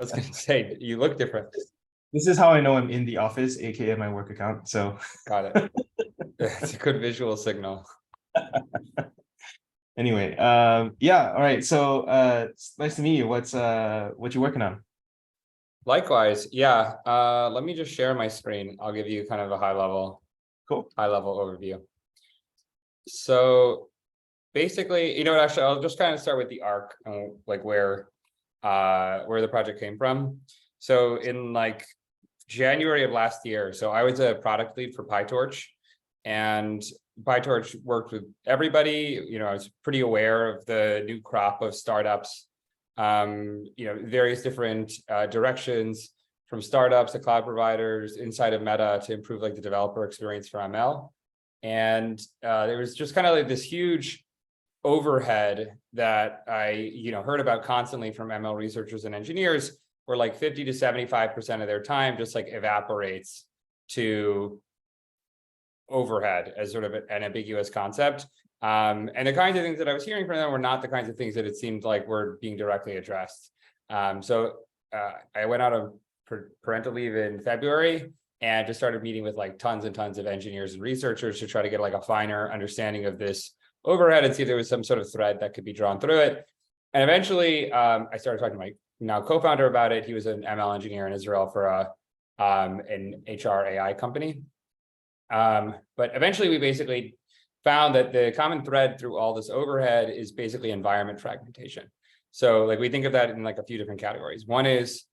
I was going to say, you look different. This is how I know I'm in the office, aka my work account. So Got it. It's a good visual signal. anyway, yeah, all right. So it's nice to meet you. What you working on? Likewise, yeah. Let me just share my screen. I'll give you kind of a high level Cool. overview. So basically, actually, I'll just kind of start with the arc, like where the project came from. So in like January of last year, so I was a product lead for PyTorch, and PyTorch worked with everybody. I was pretty aware of the new crop of startups, various different directions, from startups to cloud providers inside of Meta to improve like the developer experience for ML. And there was just kind of like this huge overhead that I heard about constantly from ML researchers and engineers, where like 50 to 75% of their time just like evaporates to overhead as sort of an ambiguous concept. And the kinds of things that I was hearing from them were not the kinds of things that it seemed like were being directly addressed. So I went out on parental leave in February and just started meeting with like tons and tons of engineers and researchers to try to get like a finer understanding of this overhead and see if there was some sort of thread that could be drawn through it. And eventually I started talking to my now co-founder about it. He was an ML engineer in Israel for an HR AI company. But eventually we basically found that the common thread through all this overhead is basically environment fragmentation. So like we think of that in like a few different categories. One is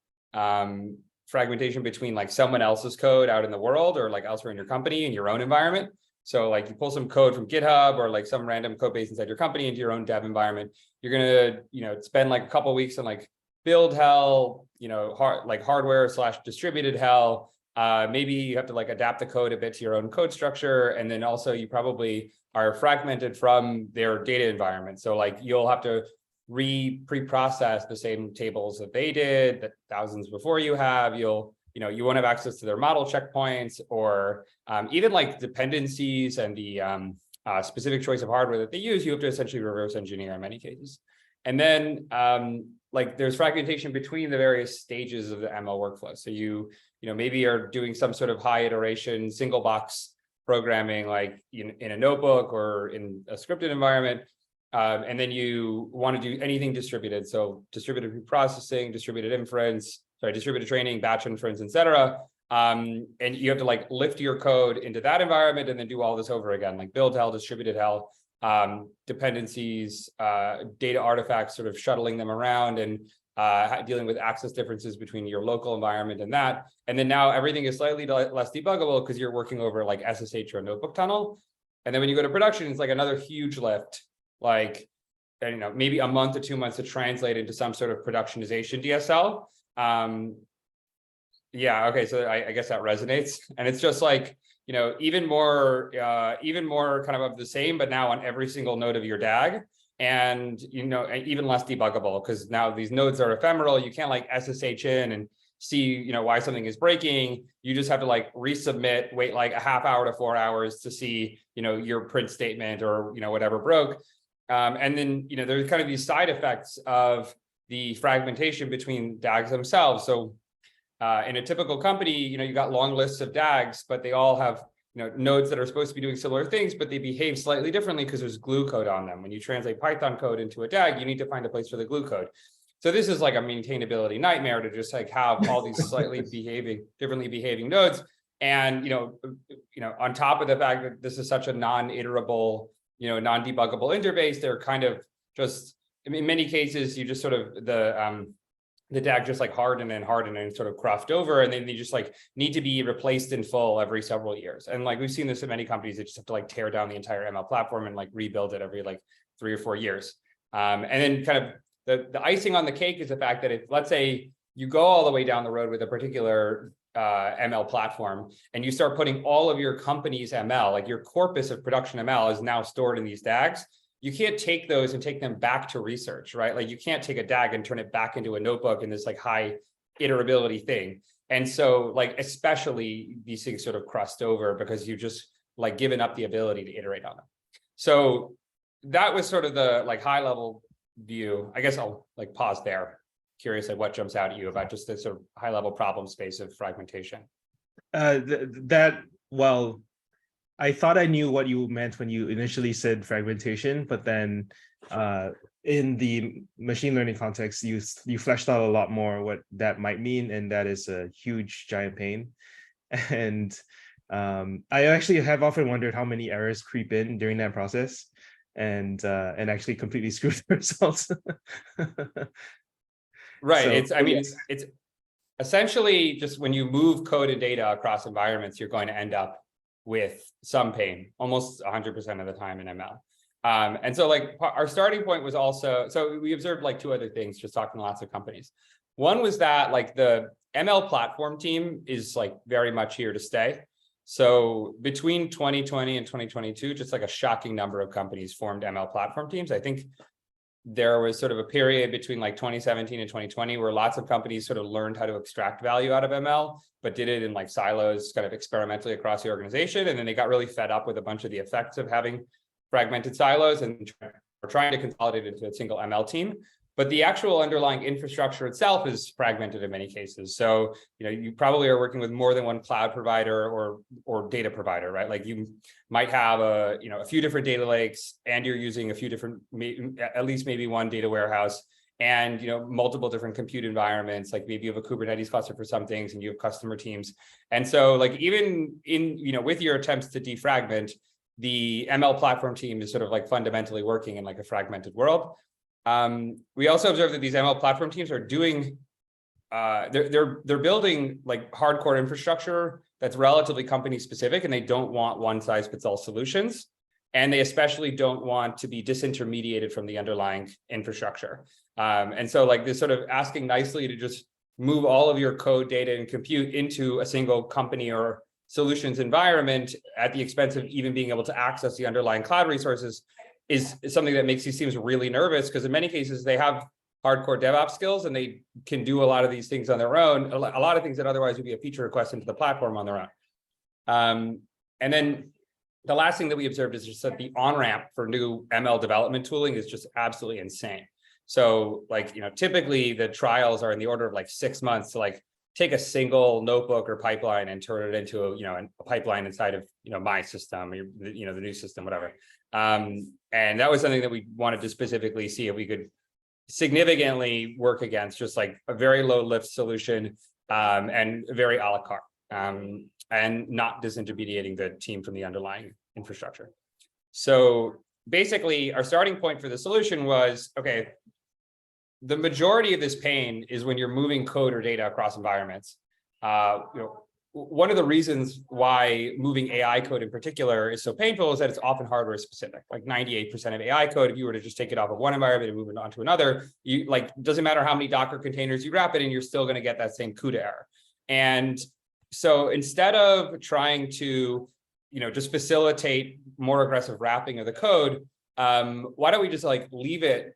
fragmentation between like someone else's code out in the world or like elsewhere in your company in your own environment. So like you pull some code from GitHub or like some random code base inside your company into your own dev environment. You're gonna, spend like a couple of weeks on like build hell, hardware / distributed hell. Maybe you have to like adapt the code a bit to your own code structure. And then also you probably are fragmented from their data environment. So like you'll have to pre-process the same tables that they did, that thousands before you have. You won't have access to their model checkpoints or even like dependencies and the specific choice of hardware that they use. You have to essentially reverse engineer in many cases. And then like there's fragmentation between the various stages of the ML workflow. So you maybe are doing some sort of high iteration single box programming, like in a notebook or in a scripted environment. And then you want to do anything distributed. So distributed preprocessing, distributed training, batch inference, etc. And you have to like lift your code into that environment and then do all this over again, like build hell, distributed hell, dependencies, data artifacts, sort of shuttling them around and dealing with access differences between your local environment and that. And then now everything is slightly less debuggable because you're working over like SSH or a notebook tunnel. And then when you go to production, it's like another huge lift, like, maybe a month or 2 months to translate into some sort of productionization DSL. Yeah, okay, so I guess that resonates. And it's just like, even more kind of the same, but now on every single node of your DAG. And, even less debuggable because now these nodes are ephemeral. You can't like SSH in and see, why something is breaking. You just have to like resubmit, wait like a half hour to 4 hours to see, your print statement or, whatever broke. And then, there's kind of these side effects of the fragmentation between DAGs themselves. So in a typical company, you got long lists of DAGs, but they all have, nodes that are supposed to be doing similar things, but they behave slightly differently because there's glue code on them. When you translate Python code into a DAG, you need to find a place for the glue code. So this is like a maintainability nightmare to just like have all these slightly differently behaving nodes. And, on top of the fact that this is such a non-iterable, non-debuggable interface, they're kind of just, in many cases, you just sort of the DAG just like harden and sort of cruft over, and then they just like need to be replaced in full every several years. And like we've seen this in many companies that just have to like tear down the entire ML platform and like rebuild it every like 3 or 4 years. And then kind of the icing on the cake is the fact that if, let's say, you go all the way down the road with a particular ML platform and you start putting all of your company's ML, like your corpus of production ML is now stored in these DAGs. You can't take those and take them back to research, right? Like you can't take a DAG and turn it back into a notebook in this like high iterability thing. And so like, especially these things sort of crust over because you just like given up the ability to iterate on them. So that was sort of the like high level view. I guess I'll like pause there. curious like what jumps out at you about just this sort of high level problem space of fragmentation. Well, I thought I knew what you meant when you initially said fragmentation, but then in the machine learning context, you fleshed out a lot more what that might mean, and that is a huge giant pain. And I actually have often wondered how many errors creep in during that process, and actually completely screw the results. Right. So, It's essentially just when you move code and data across environments, you're going to end up with some pain almost 100% of the time in ML. And so like our starting point was also, so we observed like two other things, just talking to lots of companies. One was that like the ML platform team is like very much here to stay. So between 2020 and 2022, just like a shocking number of companies formed ML platform teams. I think there was sort of a period between like 2017 and 2020 where lots of companies sort of learned how to extract value out of ML, but did it in like silos kind of experimentally across the organization. And then they got really fed up with a bunch of the effects of having fragmented silos and were trying to consolidate into a single ML team. But the actual underlying infrastructure itself is fragmented in many cases. So, you probably are working with more than one cloud provider or data provider, right? Like you might have a few different data lakes, and you're using a few different, at least maybe one data warehouse, and multiple different compute environments. Like maybe you have a Kubernetes cluster for some things, and you have customer teams. And so, like even in with your attempts to defragment, the ML platform team is sort of like fundamentally working in like a fragmented world. We also observed that these ML platform teams are doing, they're building like hardcore infrastructure that's relatively company specific, and they don't want one size fits all solutions. And they especially don't want to be disintermediated from the underlying infrastructure. And so like this sort of asking nicely to just move all of your code, data, and compute into a single company or solutions environment at the expense of even being able to access the underlying cloud resources is something that makes these teams really nervous, because in many cases they have hardcore DevOps skills and they can do a lot of these things on their own, a lot of things that otherwise would be a feature request into the platform on their own. And then the last thing that we observed is just that the on-ramp for new ML development tooling is just absolutely insane. So like, typically the trials are in the order of like 6 months to like take a single notebook or pipeline and turn it into a pipeline inside of my system, or the new system, whatever. And that was something that we wanted to specifically see if we could significantly work against, just like a very low lift solution, and very a la carte, and not disintermediating the team from the underlying infrastructure. So basically our starting point for the solution was, okay, the majority of this pain is when you're moving code or data across environments. One of the reasons why moving AI code in particular is so painful is that it's often hardware specific. Like 98% of AI code, if you were to just take it off of one environment and move it onto another, doesn't matter how many Docker containers you wrap it in, you're still going to get that same CUDA error. And so instead of trying to, just facilitate more aggressive wrapping of the code, why don't we just like leave it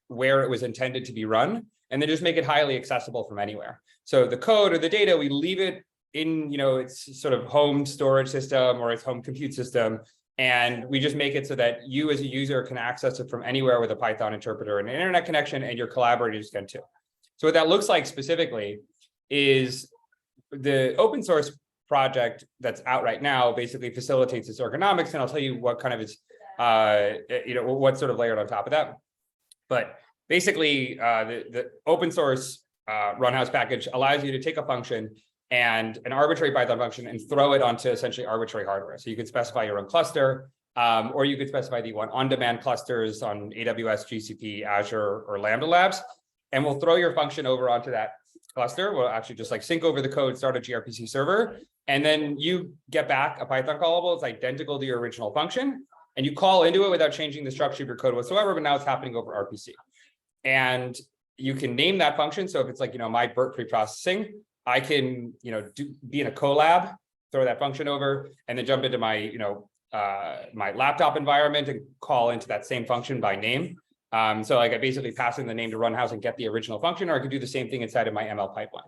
where it was intended to be run, and then just make it highly accessible from anywhere. So the code or the data, we leave it in, its sort of home storage system or its home compute system. And we just make it so that you as a user can access it from anywhere with a Python interpreter and an internet connection, and your collaborators can too. So what that looks like specifically is the open source project that's out right now basically facilitates this ergonomics. And I'll tell you what kind of is, what's sort of layered on top of that. But basically, the open source Run.house package allows you to take a function and an arbitrary Python function and throw it onto essentially arbitrary hardware. So you could specify your own cluster, or you could specify that you want on-demand clusters on AWS, GCP, Azure, or Lambda Labs. And we'll throw your function over onto that cluster. We'll actually just like sync over the code, start a gRPC server, and then you get back a Python callable. It's identical to your original function. And you call into it without changing the structure of your code whatsoever, but now it's happening over RPC. And you can name that function. So if it's like, my BERT preprocessing, I can, be in a collab, throw that function over, and then jump into my, my laptop environment and call into that same function by name. So like I basically pass in the name to Run.house and get the original function, or I could do the same thing inside of my ML pipeline.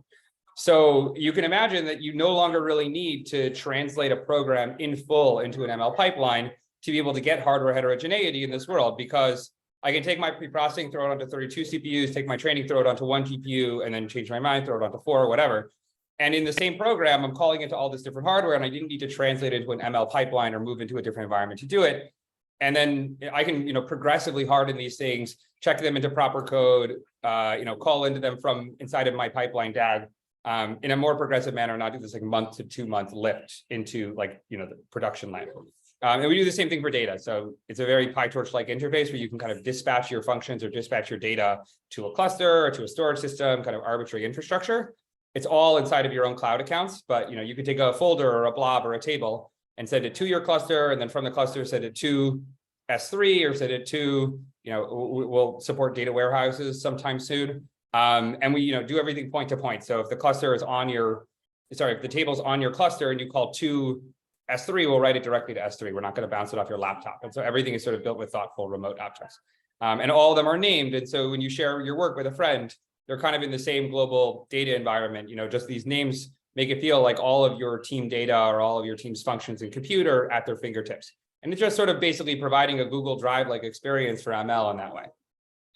So you can imagine that you no longer really need to translate a program in full into an ML pipeline to be able to get hardware heterogeneity in this world, because I can take my pre-processing, throw it onto 32 CPUs, take my training, throw it onto one GPU, and then change my mind, throw it onto 4 or whatever. And in the same program, I'm calling into all this different hardware, and I didn't need to translate it into an ML pipeline or move into a different environment to do it. And then I can, progressively harden these things, check them into proper code, call into them from inside of my pipeline DAG in a more progressive manner, not do this like month to 2 month lift into the production line. And we do the same thing for data. So it's a very PyTorch-like interface where you can kind of dispatch your functions or dispatch your data to a cluster or to a storage system, kind of arbitrary infrastructure. It's all inside of your own cloud accounts, but you could take a folder or a blob or a table and send it to your cluster, and then from the cluster send it to S3 or send it to, we'll support data warehouses sometime soon. And we do everything point to point. So if the cluster is on if the table's on your cluster and you call to S3, we'll write it directly to S3. We're not going to bounce it off your laptop. And so everything is sort of built with thoughtful remote objects. And all of them are named. And so when you share your work with a friend, they're kind of in the same global data environment. Just these names make it feel like all of your team data or all of your team's functions in compute are at their fingertips. And it's just sort of basically providing a Google Drive-like experience for ML in that way.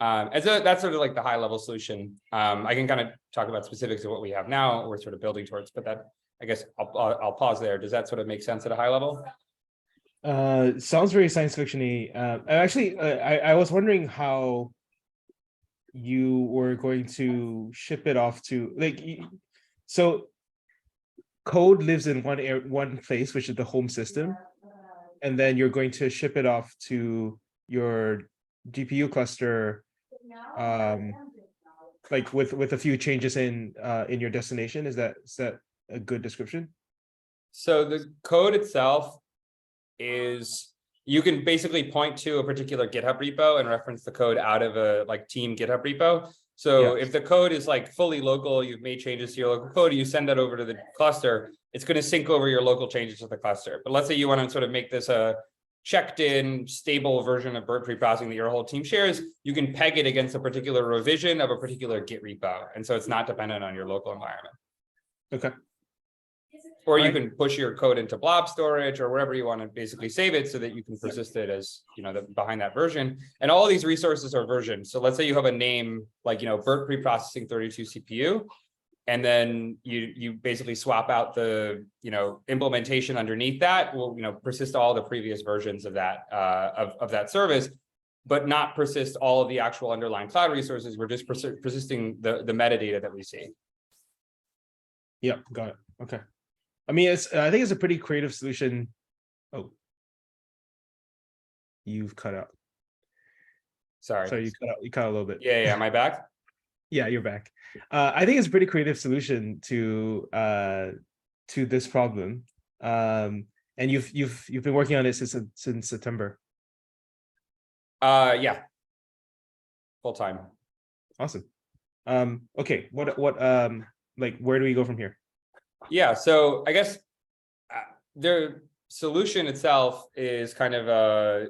And so that's sort of like the high-level solution. I can kind of talk about specifics of what we have now, we're sort of building towards, but that, I guess I'll pause there. Does that sort of make sense at a high level? Sounds very science fiction-y. Actually, I was wondering how you were going to ship it off to so code lives in one place, which is the home system, and then you're going to ship it off to your GPU cluster, with a few changes in your destination. Is that a good description? So the code itself is, you can basically point to a particular GitHub repo and reference the code out of a team GitHub repo. So if the code is fully local, you've made changes to your local code, you send that over to the cluster, it's going to sync over your local changes to the cluster. But let's say you want to sort of make this a checked in stable version of BERT pre-processing that your whole team shares, you can peg it against a particular revision of a particular Git repo. And so it's not dependent on your local environment. Okay. Or you can push your code into blob storage or wherever you want to basically save it so that you can persist it as, behind that version. And all of these resources are versioned. So let's say you have a name like, BERT pre-processing 32 CPU, and then you basically swap out the, implementation underneath that will, persist all the previous versions of that, of that service, but not persist all of the actual underlying cloud resources. We're just persisting the metadata that we see. Yep, got it. Okay. I mean, I think it's a pretty creative solution. Oh, you've cut out. Sorry, you cut out a little bit. Yeah. Am I back? Yeah, you're back. I think it's a pretty creative solution to this problem. And you've been working on it since September. Yeah. Full time. Awesome. Okay. What where do we go from here? Yeah, so I guess the solution itself is kind of a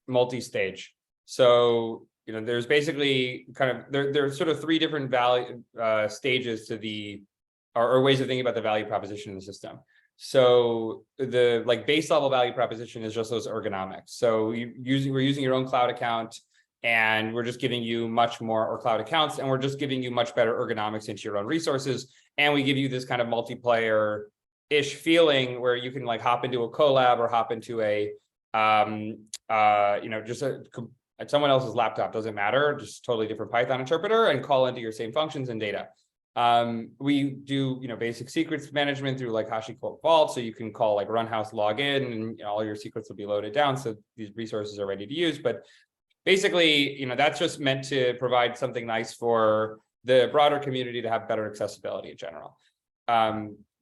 multi-stage. So, there's basically there's sort of 3 different value stages to the, or ways of thinking about the value proposition in the system. So the base level value proposition is just those ergonomics. So we're using your own cloud account, and we're just giving you much more, or cloud accounts, and we're just giving you much better ergonomics into your own resources. And we give you this kind of multiplayer-ish feeling where you can hop into a collab or hop into a, just someone else's laptop, doesn't matter, just totally different Python interpreter, and call into your same functions and data. We do, basic secrets management through HashiCorp Vault. So you can call Run.house login, and all your secrets will be loaded down. So these resources are ready to use. But basically, that's just meant to provide something nice for the broader community to have better accessibility in general.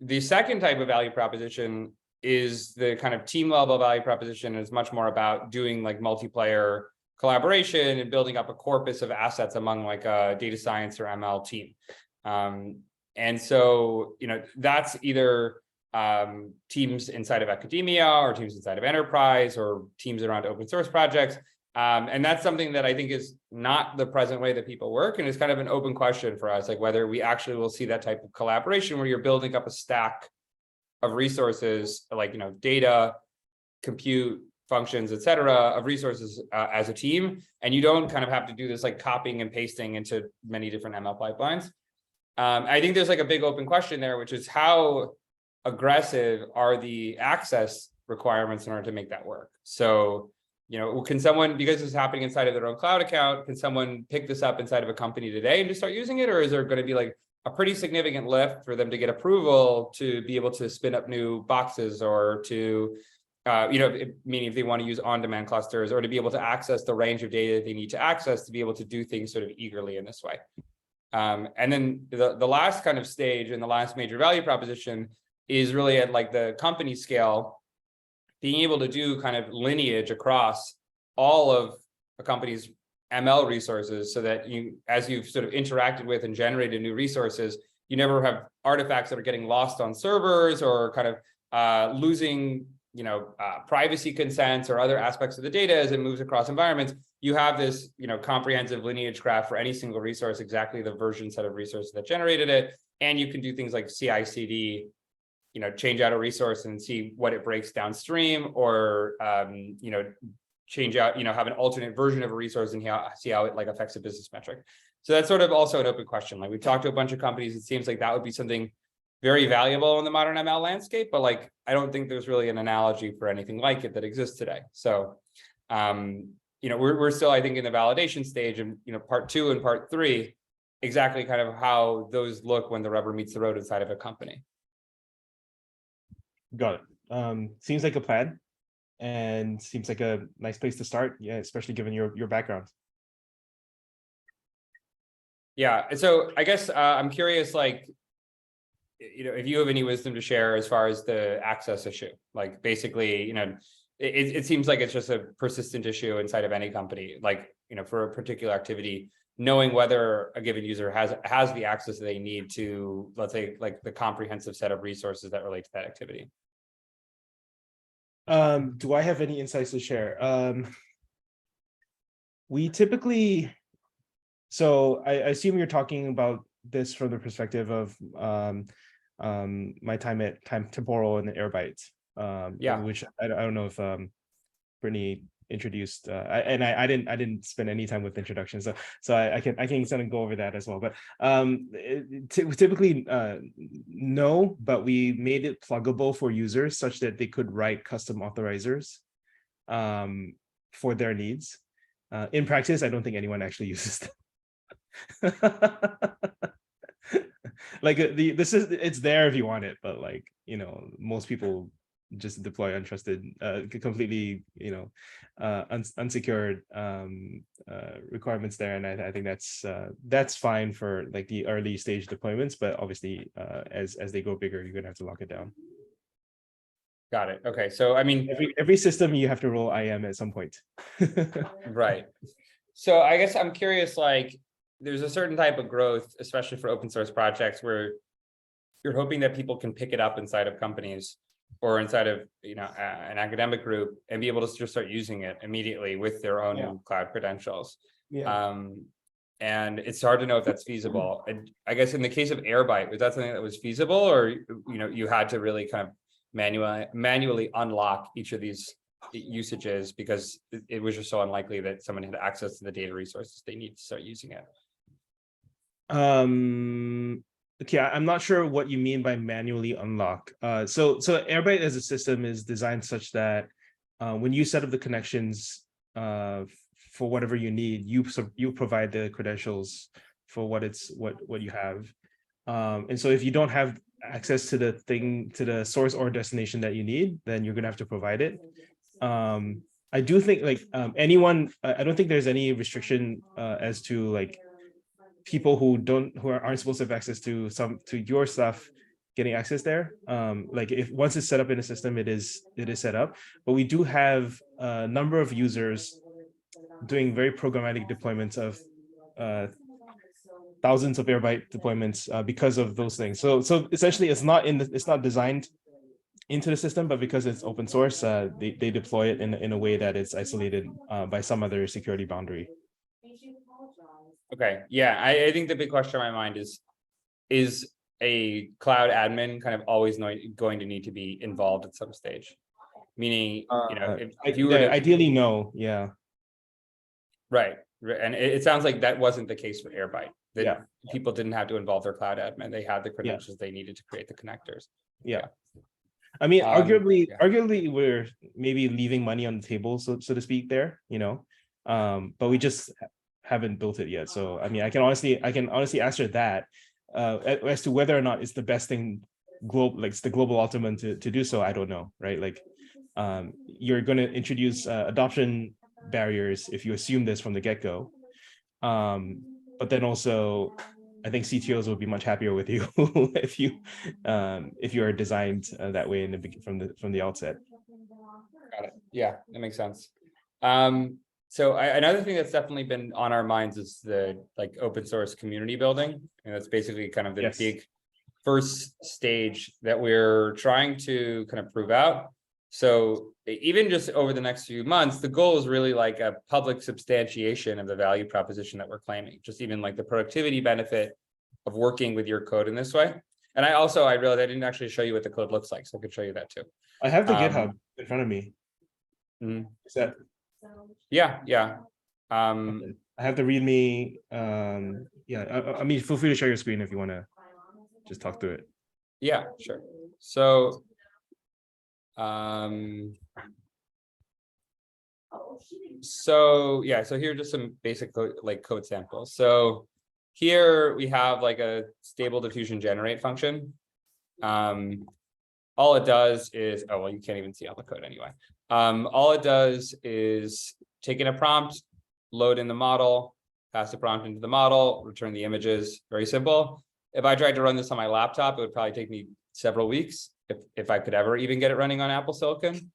The second type of value proposition is the kind of team level value proposition, and it's much more about doing multiplayer collaboration and building up a corpus of assets among a data science or ML team. And so, that's either teams inside of academia or teams inside of enterprise or teams around open source projects. And that's something that I think is not the present way that people work. And it's kind of an open question for us, whether we actually will see that type of collaboration where you're building up a stack of resources, data, compute, functions, et cetera, of resources as a team. And you don't kind of have to do this like copying and pasting into many different ML pipelines. I think there's like a big open question there, which is how aggressive are the access requirements in order to make that work? So, can someone, because this is happening inside of their own cloud account, can someone pick this up inside of a company today and just start using it? Or is there going to be like a pretty significant lift for them to get approval to be able to spin up new boxes, or to, meaning if they want to use on-demand clusters, or to be able to access the range of data they need to access to be able to do things sort of eagerly in this way. And then the last kind of stage and the last major value proposition is really at like the company scale, being able to do kind of lineage across all of a company's ML resources, so that as you've sort of interacted with and generated new resources, you never have artifacts that are getting lost on servers, or kind of losing, privacy consents or other aspects of the data as it moves across environments. You have this, comprehensive lineage graph for any single resource, exactly the version set of resources that generated it. And you can do things like CI/CD, change out a resource and see what it breaks downstream, or, change out, have an alternate version of a resource and see how it like affects a business metric. So that's sort of also an open question. Like we've talked to a bunch of companies, it seems like that would be something very valuable in the modern ML landscape, but like, I don't think there's really an analogy for anything like it that exists today. So, we're still, I think, in the validation stage, and, part 2 and part 3, exactly kind of how those look when the rubber meets the road inside of a company. Got it. Seems like a plan, and seems like a nice place to start. Yeah, especially given your background. Yeah. And so I guess I'm curious, like, if you have any wisdom to share as far as the access issue, like basically, it seems like it's just a persistent issue inside of any company, like, for a particular activity, knowing whether a given user has the access they need to, let's say, like the comprehensive set of resources that relate to that activity. Do I have any insights to share? We typically, so I assume you're talking about this from the perspective of my time temporal and the Airbyte, Yeah. which I don't know if Brittany introduced, I didn't spend any time with introductions, so I can sort of go over that as well. But typically no, but we made it pluggable for users such that they could write custom authorizers for their needs. In practice, I don't think anyone actually uses them. Like it's there if you want it, but like, most people just deploy untrusted, completely, unsecured requirements there, and I think that's fine for like the early stage deployments, but obviously as they go bigger, you're gonna have to lock it down. Got it. Okay. So I mean, every system you have to roll IAM at some point. Right. So I guess I'm curious, like, there's a certain type of growth, especially for open source projects, where you're hoping that people can pick it up inside of companies or inside of, an academic group, and be able to just start using it immediately with their own cloud credentials. Yeah. And it's hard to know if that's feasible. And I guess in the case of Airbyte, was that something that was feasible, or, you had to really kind of manually unlock each of these usages because it was just so unlikely that someone had access to the data resources they need to start using it? Okay, I'm not sure what you mean by manually unlock. So Airbyte as a system is designed such that when you set up the connections for whatever you need, you provide the credentials for what you have. And so if you don't have access to the source or destination that you need, then you're gonna have to provide it. I do think like anyone, I don't think there's any restriction as to like people who aren't supposed to have access to your stuff getting access there. Like if once it's set up in a system, it is set up. But we do have a number of users doing very programmatic deployments of thousands of Airbyte deployments because of those things. So essentially, it's not designed into the system, but because it's open source, they deploy it in a way that it's isolated by some other security boundary. Okay. Yeah, I think the big question in my mind is a cloud admin kind of always going to need to be involved at some stage? Meaning, if you were Yeah, to, ideally, no. Yeah. right, and it sounds like that wasn't the case for Airbyte. That Yeah. people didn't have to involve their cloud admin; they had the Yeah. credentials they needed to create the connectors. Yeah. I mean, Yeah. arguably, we're maybe leaving money on the table, so to speak, there, but we just haven't built it yet. So, I mean, I can honestly answer that as to whether or not it's the best thing, it's the global optimum to do so. I don't know, right? Like, you're going to introduce adoption barriers if you assume this from the get-go. But then also, I think CTOs will be much happier with you if you are designed that way from the outset. Got it. Yeah, that makes sense. So another thing that's definitely been on our minds is the open source community building, and that's basically kind of the big first stage that we're trying to kind of prove out. So even just over the next few months, the goal is really like a public substantiation of the value proposition that we're claiming, just even like the productivity benefit of working with your code in this way. And I realized I didn't actually show you what the code looks like, so I could show you that too. I have the GitHub in front of me. Is that? Yeah. I have the README. Yeah, I mean, feel free to share your screen if you want to just talk through it. Yeah, sure. So, so here are just some basic code samples. So here we have like a stable diffusion generate function. All it does is, oh, well, you can't even see all the code anyway. All it does is take in a prompt, load in the model, pass the prompt into the model, return the images. Very simple. If I tried to run this on my laptop, it would probably take me several weeks if I could ever even get it running on Apple Silicon.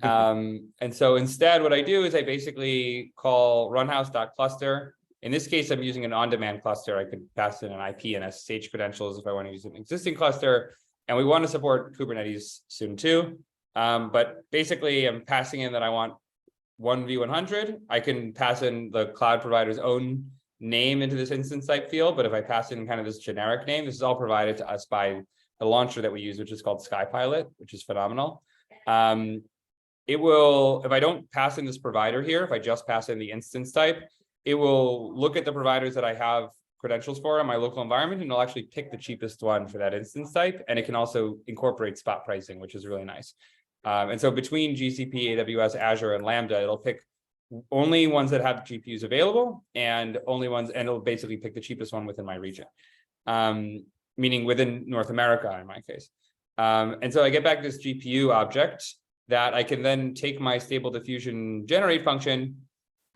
And so instead, what I do is I basically call Run.house.cluster. In this case, I'm using an on-demand cluster. I could pass in an IP and SSH credentials if I want to use an existing cluster. And we want to support Kubernetes soon too. But basically, I'm passing in that I want 1v100. I can pass in the cloud provider's own name into this instance type field. But if I pass in kind of this generic name, this is all provided to us by the launcher that we use, which is called SkyPilot, which is phenomenal. It will, if I don't pass in this provider here, if I just pass in the instance type, it will look at the providers that I have credentials for in my local environment, and it'll actually pick the cheapest one for that instance type. And it can also incorporate spot pricing, which is really nice. And so between GCP, AWS, Azure, and Lambda, it'll pick only ones that have GPUs available and only ones, and it'll basically pick the cheapest one within my region, meaning within North America in my case. And so I get back this GPU object that I can then take my stable diffusion generate function,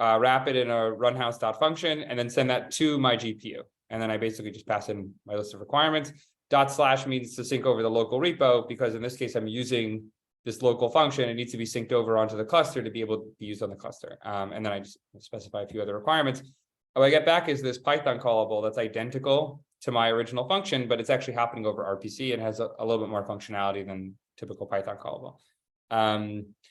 wrap it in a Run.house.function, and then send that to my GPU. And then I basically just pass in my list of requirements. / means to sync over the local repo, because in this case, I'm using this local function. It needs to be synced over onto the cluster to be able to be used on the cluster. And then I just specify a few other requirements. What I get back is this Python callable that's identical to my original function, but it's actually happening over RPC and has a little bit more functionality than typical Python callable.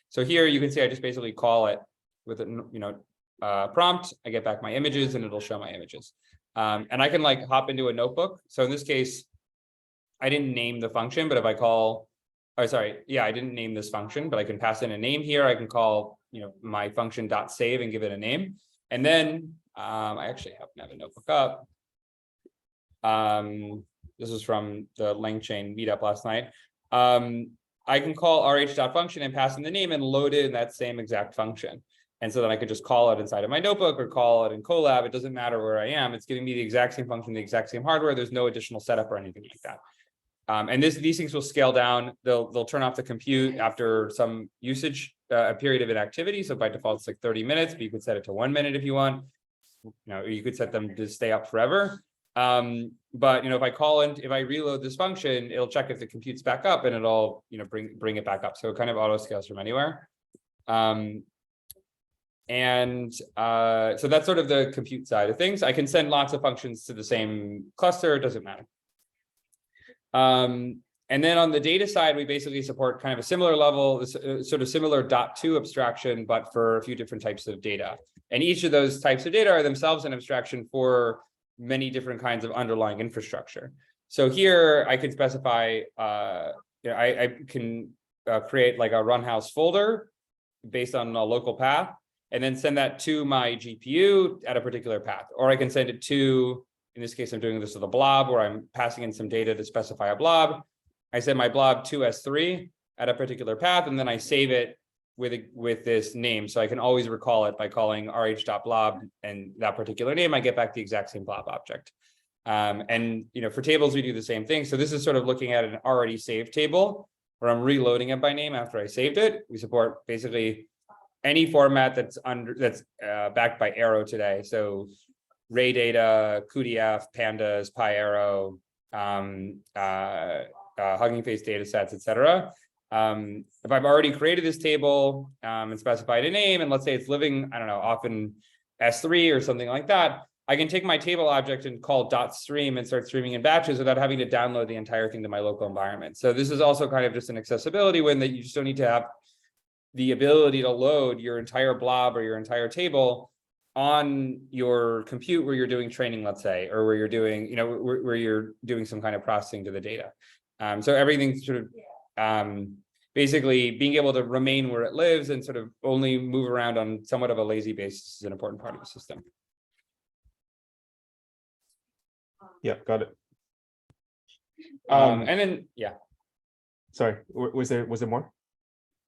So here you can see I just basically call it with a prompt. I get back my images and it'll show my images. And I can hop into a notebook. So in this case, I didn't name the function, but if I call, I didn't name this function, but I can pass in a name here. I can call, my function.save and give it a name. And then I actually happen to have a notebook up. This is from the LangChain meetup last night. I can call rh.function and pass in the name and load it in that same exact function. And so then I could just call it inside of my notebook or call it in Colab. It doesn't matter where I am. It's giving me the exact same function, the exact same hardware. There's no additional setup or anything like that. And these things will scale down. They'll turn off the compute after some usage, a period of inactivity. So by default, it's like 30 minutes, but you could set it to 1 minute if you want. You could set them to stay up forever. But if I reload this function, it'll check if the compute's back up and it'll bring it back up. So it kind of auto scales from anywhere. So that's sort of the compute side of things. I can send lots of functions to the same cluster. It doesn't matter. And then on the data side, we basically support kind of a similar level, sort of similar .2 abstraction, but for a few different types of data. And each of those types of data are themselves an abstraction for many different kinds of underlying infrastructure. So here I can specify, I can create like a Run.house folder based on a local path, and then send that to my GPU at a particular path. Or I can send it to, in this case, I'm doing this with a blob where I'm passing in some data to specify a blob. I send my blob to S3 at a particular path, and then I save it with this name. So I can always recall it by calling rh.blob and that particular name, I get back the exact same blob object. And for tables, we do the same thing. So this is sort of looking at an already saved table where I'm reloading it by name after I saved it. We support basically any format that's backed by Arrow today. So Ray data, cuDF, pandas, PyArrow, Hugging Face data sets, etc. If I've already created this table and specified a name, and let's say it's living, I don't know, often S3 or something like that, I can take my table object and call .stream and start streaming in batches without having to download the entire thing to my local environment. So this is also kind of just an accessibility win that you just don't need to have the ability to load your entire blob or your entire table on your compute where you're doing training, let's say, or where you're doing, where you're doing some kind of processing to the data. So everything's sort of basically being able to remain where it lives and sort of only move around on somewhat of a lazy basis is an important part of the system. Yeah, got it. And then, yeah. Sorry, was there more?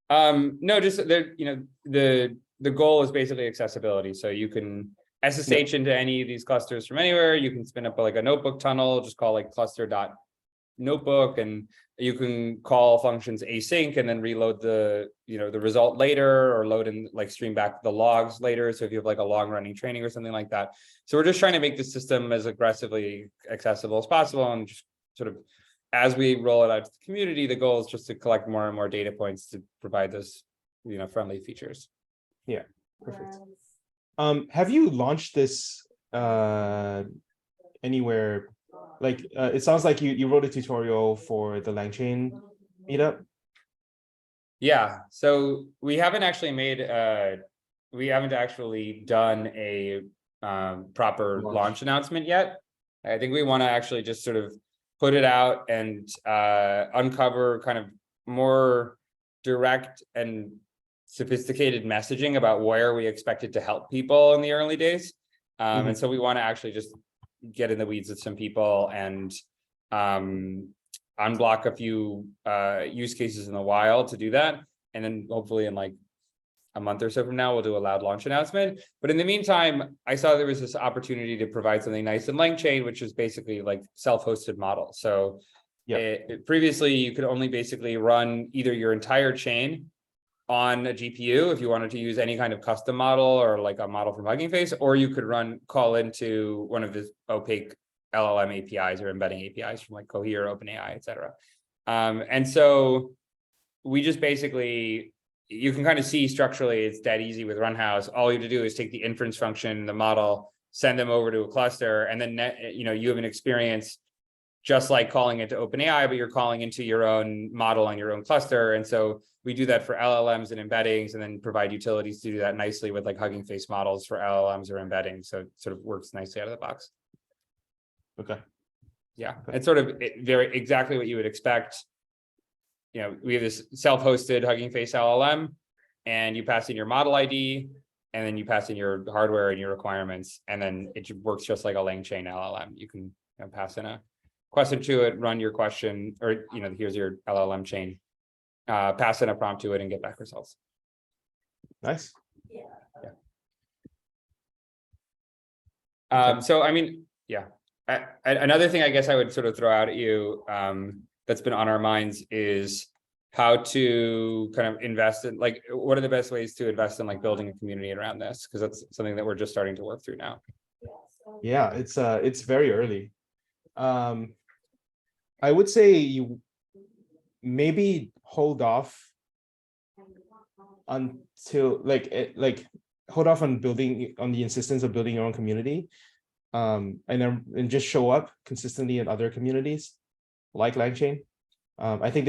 No, just there, the goal is basically accessibility. So you can SSH into any of these clusters from anywhere. You can spin up like a notebook tunnel, just call like cluster.notebook, and you can call functions async and then reload the result later, or load and like stream back the logs later. So if you have like a long running training or something like that. So we're just trying to make the system as aggressively accessible as possible, and just sort of as we roll it out to the community, the goal is just to collect more and more data points to provide those friendly features. Yeah, perfect. Have you launched this anywhere? Like it sounds like you wrote a tutorial for the LangChain meetup. Yeah, so we haven't actually done a proper launch announcement yet. I think we want to actually just sort of put it out and uncover kind of more direct and sophisticated messaging about where we expect it to help people in the early days. And so we want to actually just get in the weeds with some people and unblock a few use cases in the wild to do that. And then hopefully in like a month or so from now, we'll do a loud launch announcement. But in the meantime, I saw there was this opportunity to provide something nice in LangChain, which is basically like self-hosted model. So previously you could only basically run either your entire chain on a GPU if you wanted to use any kind of custom model or like a model from Hugging Face, or you could call into one of the opaque LLM APIs or embedding APIs from like Cohere, OpenAI, et cetera. And so we just basically, you can kind of see structurally it's that easy with Run.house. All you have to do is take the inference function, the model, send them over to a cluster, and then you have an experience just like calling it to OpenAI, but you're calling into your own model on your own cluster. And so we do that for LLMs and embeddings, and then provide utilities to do that nicely with like Hugging Face models for LLMs or embeddings. So it sort of works nicely out of the box. Okay. Yeah, it's sort of very exactly what you would expect. We have this self-hosted Hugging Face LLM, and you pass in your model ID, and then you pass in your hardware and your requirements, and then it works just like a LangChain LLM. You can pass in a question to it, run your question, or here's your LLM chain, pass in a prompt to it, and get back results. Nice. So I mean, another thing I guess I would sort of throw out at you that's been on our minds is how to kind of invest in, like, what are the best ways to invest in like building a community around this, because that's something that we're just starting to work through now. Yeah, it's very early. I would say you maybe hold off until hold off on building on the insistence of building your own community, and just show up consistently in other communities like LangChain. I think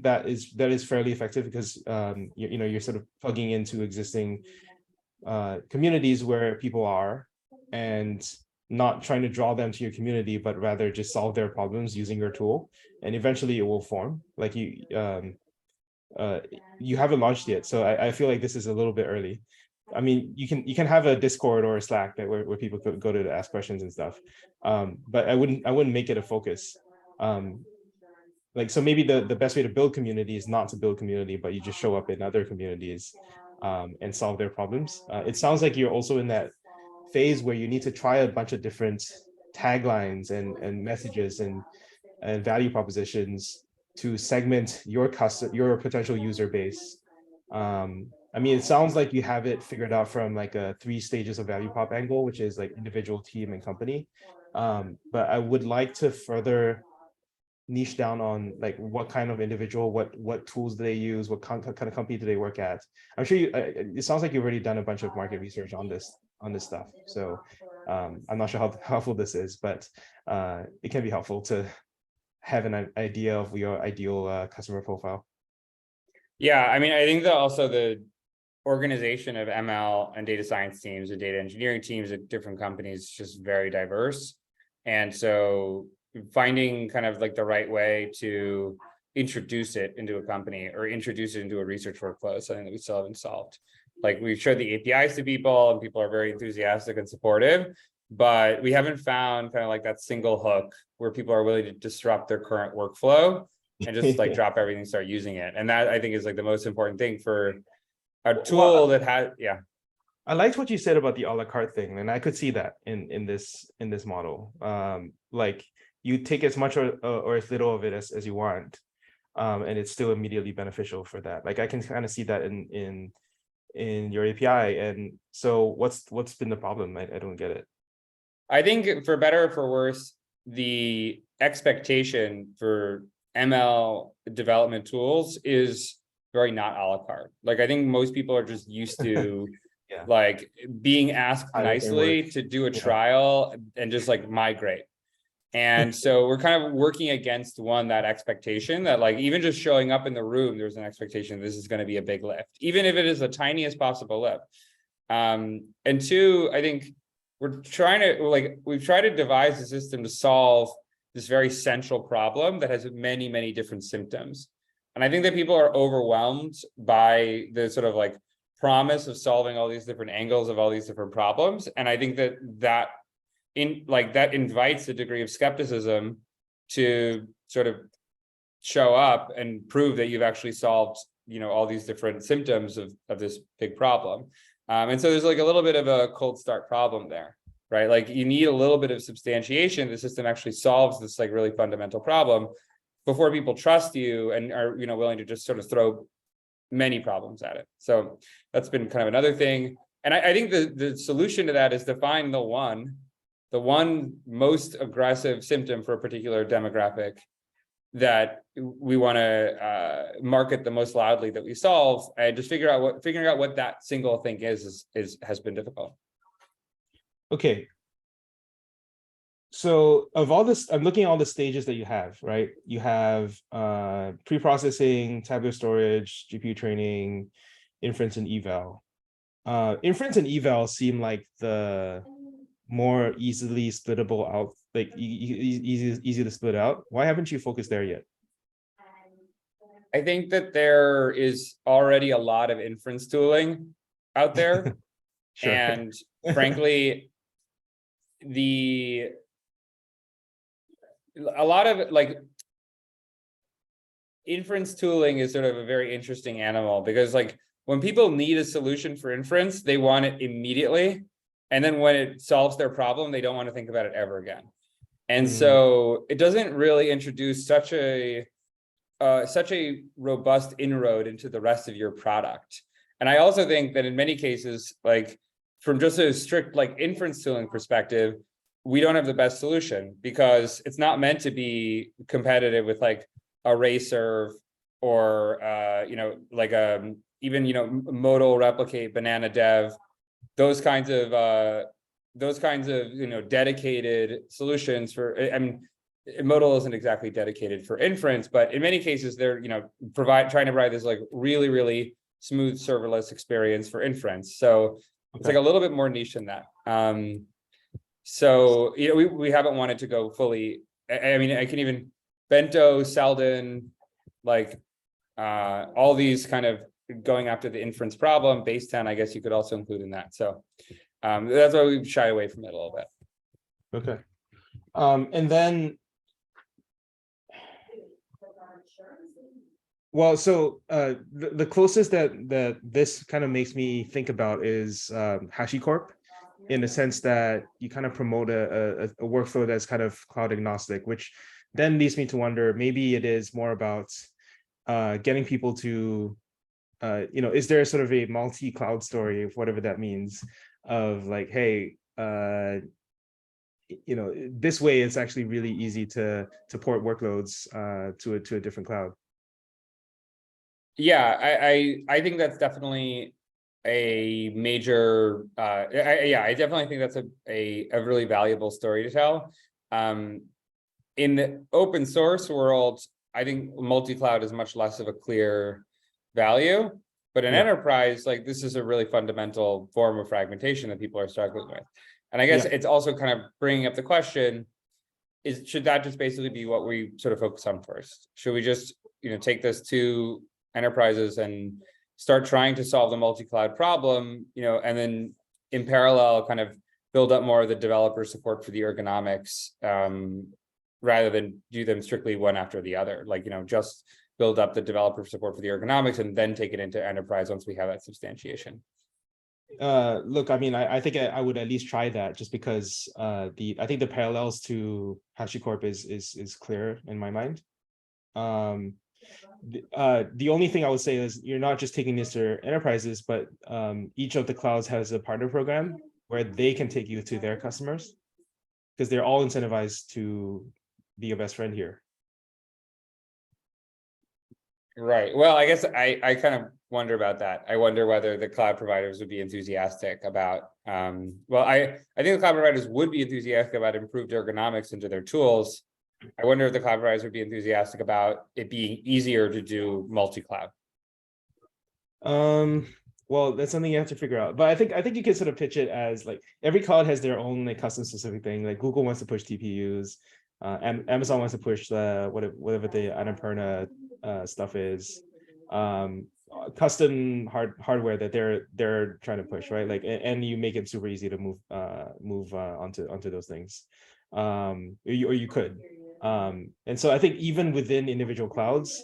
that is fairly effective, because you're sort of plugging into existing communities where people are, and not trying to draw them to your community, but rather just solve their problems using your tool, and eventually it will form. Like you haven't launched yet, so I feel like this is a little bit early. I mean, you can have a Discord or a Slack that where people could go to ask questions and stuff. But I wouldn't make it a focus. Like, so maybe the best way to build community is not to build community, but you just show up in other communities and solve their problems. It sounds like you're also in that phase where you need to try a bunch of different taglines and messages and value propositions to segment your potential user base. I mean, it sounds like you have it figured out from like a 3 stages of value prop angle, which is like individual, team, and company. But I would like to further niche down on like what kind of individual, what tools do they use, what kind of company do they work at. I'm sure it sounds like you've already done a bunch of market research on this stuff. So I'm not sure how helpful this is, but it can be helpful to have an idea of your ideal customer profile. Yeah, I mean, I think that also the organization of ML and data science teams and data engineering teams at different companies is just very diverse. And so finding kind of like the right way to introduce it into a company or introduce it into a research workflow is something that we still haven't solved. Like we've showed the APIs to people and people are very enthusiastic and supportive, but we haven't found kind of like that single hook where people are willing to disrupt their current workflow and just like drop everything and start using it. And that I think is like the most important thing for a tool that has, yeah. I liked what you said about the a la carte thing, and I could see that in this model. Like you take as much or as little of it as you want, and it's still immediately beneficial for that. Like I can kind of see that in your API. And so what's been the problem? I don't get it. I think for better or for worse, the expectation for ML development tools is very not a la carte. Like I think most people are just used to Yeah. like being asked Pilot nicely framework. to do a Yeah. trial and just like migrate. And so we're kind of working against that expectation that like even just showing up in the room, there's an expectation this is going to be a big lift, even if it is the tiniest possible lift. And two, I think we've tried to devise a system to solve this very central problem that has many, many different symptoms. And I think that people are overwhelmed by the sort of like promise of solving all these different angles of all these different problems. And I think that invites a degree of skepticism to sort of show up and prove that you've actually solved, all these different symptoms of this big problem. And so there's like a little bit of a cold start problem there, right? Like you need a little bit of substantiation. The system actually solves this like really fundamental problem before people trust you and are, willing to just sort of throw many problems at it. So that's been kind of another thing. And I think the solution to that is to find the one most aggressive symptom for a particular demographic that we want to market the most loudly that we solve, and just figuring out what that single thing has been difficult. Okay. So of all this, I'm looking at all the stages that you have, right? You have pre-processing, tabular storage, GPU training, inference, and eval. Inference and eval seem like the more easily splittable out, like easy to split out. Why haven't you focused there yet? I think that there is already a lot of inference tooling out there. Sure. And frankly, a lot of like inference tooling is sort of a very interesting animal, because like when people need a solution for inference, they want it immediately. And then when it solves their problem, they don't want to think about it ever again. And so it doesn't really introduce such a robust inroad into the rest of your product. And I also think that in many cases, like from just a strict like inference tooling perspective, we don't have the best solution, because it's not meant to be competitive with like ArrayServe or even modal replicate, banana dev, those kinds of dedicated solutions for, I mean, modal isn't exactly dedicated for inference, but in many cases they're trying to provide this like really, really smooth serverless experience for inference. So it's like a little bit more niche than that. So we haven't wanted to go fully. I mean, I can even Bento, Selden, like all these kind of going after the inference problem, base 10, I guess you could also include in that. So that's why we've shied away from it a little bit. Okay. And then, well, so the closest that this kind of makes me think about is HashiCorp, in the sense that you kind of promote a workflow that's kind of cloud agnostic, which then leads me to wonder, maybe it is more about getting people to, is there sort of a multi-cloud story, of whatever that means, of like, hey, this way it's actually really easy to port workloads to a different cloud. Yeah, I think that's definitely a major I definitely think that's a really valuable story to tell. In the open source world, I think multi-cloud is much less of a clear value, but in enterprise, like, this is a really fundamental form of fragmentation that people are struggling with. And I guess it's also kind of bringing up the question, should that just basically be what we sort of focus on first? Should we just, take this to enterprises and start trying to solve the multi-cloud problem, and then in parallel kind of build up more of the developer support for the ergonomics, rather than do them strictly one after the other, like, just build up the developer support for the ergonomics and then take it into enterprise once we have that substantiation. Look, I mean, I think I would at least try that, just because I think the parallels to HashiCorp is clear in my mind. The only thing I would say is, you're not just taking this to enterprises, but each of the clouds has a partner program where they can take you to their customers, because they're all incentivized to be your best friend here. Right. Well, I guess I kind of wonder about that. I wonder whether the cloud providers would be enthusiastic about, well, I think the cloud providers would be enthusiastic about improved ergonomics into their tools. I wonder if the cloud providers would be enthusiastic about it being easier to do multi-cloud. Well, that's something you have to figure out. But I think you can sort of pitch it as, like, every cloud has their own, like, custom specific thing. Like, Google wants to push TPUs, Amazon wants to push the whatever the Annapurna stuff is, custom hardware that they're trying to push, right? Like, and you make it super easy to move onto those things, or you could. And so I think even within individual clouds,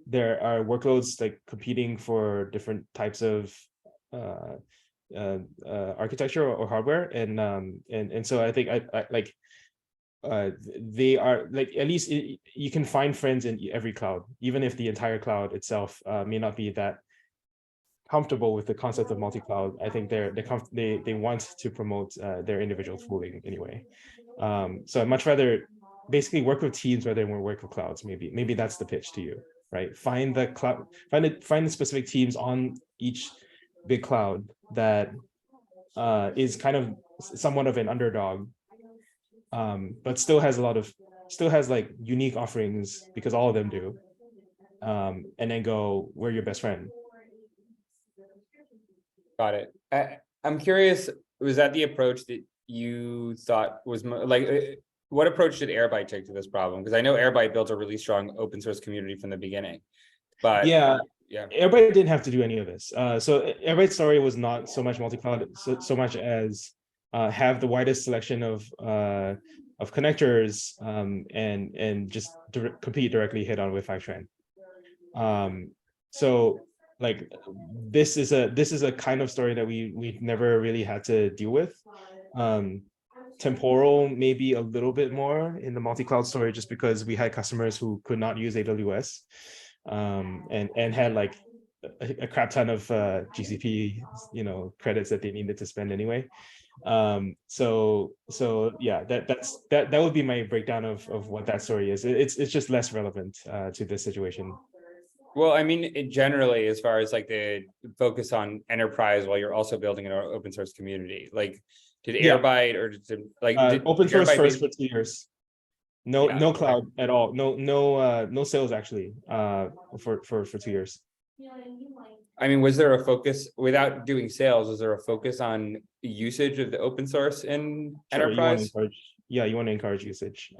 there are workloads like competing for different types of architecture or hardware, and so I think I like they are, like, at least you can find friends in every cloud, even if the entire cloud itself may not be that comfortable with the concept of multi-cloud. I think they want to promote their individual tooling anyway. So I'd much rather basically work with teams rather than work with clouds. Maybe that's the pitch to you, right? Find the cloud, find the specific teams on each big cloud that is kind of somewhat of an underdog, but still has like unique offerings, because all of them do, and then go, we're your best friend. Got it. I'm curious, was that the approach that you thought was like, what approach did Airbyte take to this problem? Because I know Airbyte built a really strong open source community from the beginning, but yeah, Airbyte didn't have to do any of this. So Airbyte's story was not so much multi-cloud, so much as have the widest selection of connectors, and just compete directly head on with Fivetran. So, like, this is a kind of story that we never really had to deal with. Temporal maybe a little bit more in the multi-cloud story, just because we had customers who could not use AWS, and had like a crap ton of GCP credits that they needed to spend anyway. So yeah, that would be my breakdown of what that story is. It's just less relevant to this situation. Well, I mean, generally, as far as like the focus on enterprise while you're also building an open source community, like, did Airbyte or did open source first for 2 years? No cloud at all. No sales actually for 2 years. I mean, was there a focus, without doing sales, was there a focus on usage of the open source in enterprise? You want to encourage usage.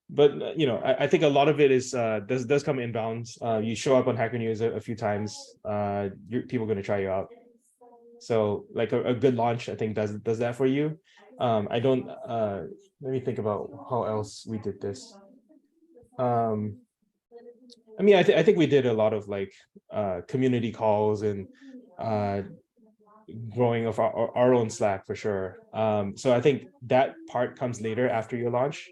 but you know, I think a lot of it is does come inbounds. You show up on Hacker News a few times. People are going to try you out. So like a good launch, I think does that for you. I don't. Let me think about how else we did this. I mean, I think we did a lot of like community calls and growing of our own Slack for sure. So I think that part comes later after your launch.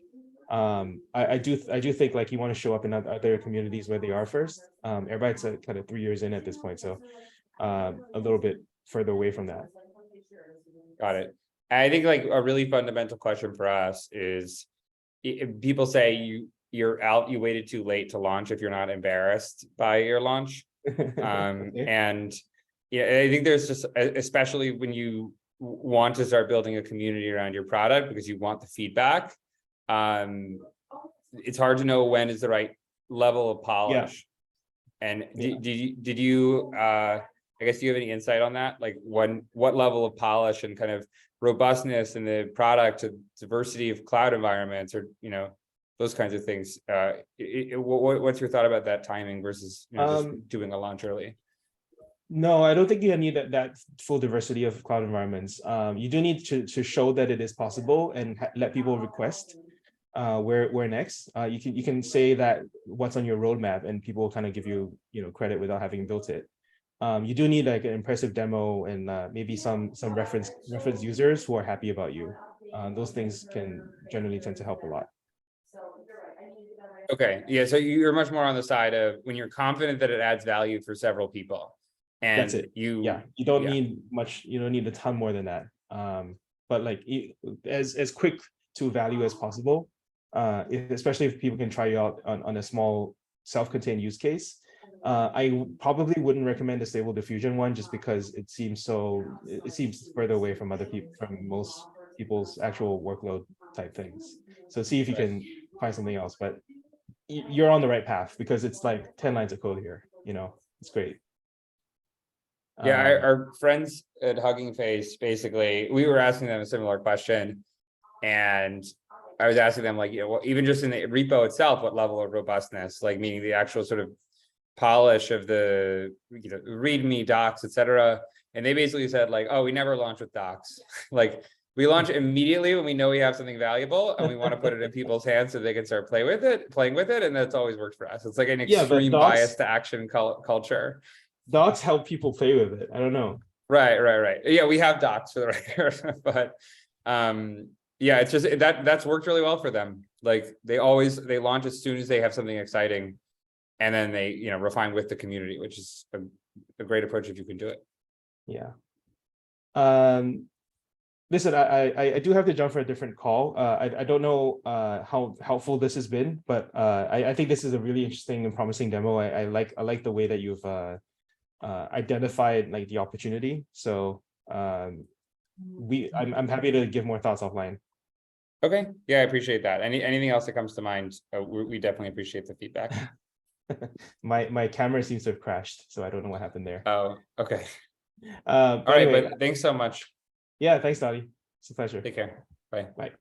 I do think like you want to show up in other communities where they are first. Everybody's kind of 3 years in at this point, so a little bit further away from that. Got it. I think like a really fundamental question for us is, people say you waited too late to launch if you're not embarrassed by your launch. Okay. And yeah, I think there's just, especially when you want to start building a community around your product because you want the feedback. It's hard to know when is the right level of polish. And did you I guess, do you have any insight on that? Like what level of polish and kind of robustness in the product, to diversity of cloud environments, or, you know, those kinds of things. What's your thought about that timing versus, you know, just doing a launch early? No, I don't think you need that full diversity of cloud environments. You do need to show that it is possible and let people request where next. You can say that what's on your roadmap, and people will kind of give you credit without having built it. You do need like an impressive demo and maybe some reference users who are happy about you. Those things can generally tend to help a lot. Okay, yeah, so you're much more on the side of when you're confident that it adds value for several people. And that's it. You don't need much, you don't need a ton more than that. But like as quick to value as possible, especially if people can try you out on a small self-contained use case. I probably wouldn't recommend the Stable Diffusion one just because it seems further away from most people's actual workload type things. So see if you can find something else, but you're on the right path because it's like 10 lines of code here, it's great. Yeah, our friends at Hugging Face, basically, we were asking them a similar question, and I was asking them, like, well, even just in the repo itself, what level of robustness, like meaning the actual sort of polish of the README docs, etc. And they basically said, like, oh, we never launch with docs. Like, we launch immediately when we know we have something valuable and we want to put it in people's hands so they can start playing with it, and that's always worked for us. It's like an extreme bias to action culture. Docs help people play with it. I don't know. Right. Yeah, we have docs for the record, but yeah, it's just that's worked really well for them. Like they launch as soon as they have something exciting, and then they refine with the community, which is a great approach if you can do it. Yeah. Listen, I do have to jump for a different call. I don't know how helpful this has been, but I think this is a really interesting and promising demo. I like the way that you've identified like the opportunity. So I'm happy to give more thoughts offline. Okay, yeah, I appreciate that. Anything else that comes to mind? We definitely appreciate the feedback. My camera seems to have crashed, so I don't know what happened there. Oh, okay. All right, but thanks so much. Yeah, thanks, Donny. It's a pleasure. Take care. Bye. Bye.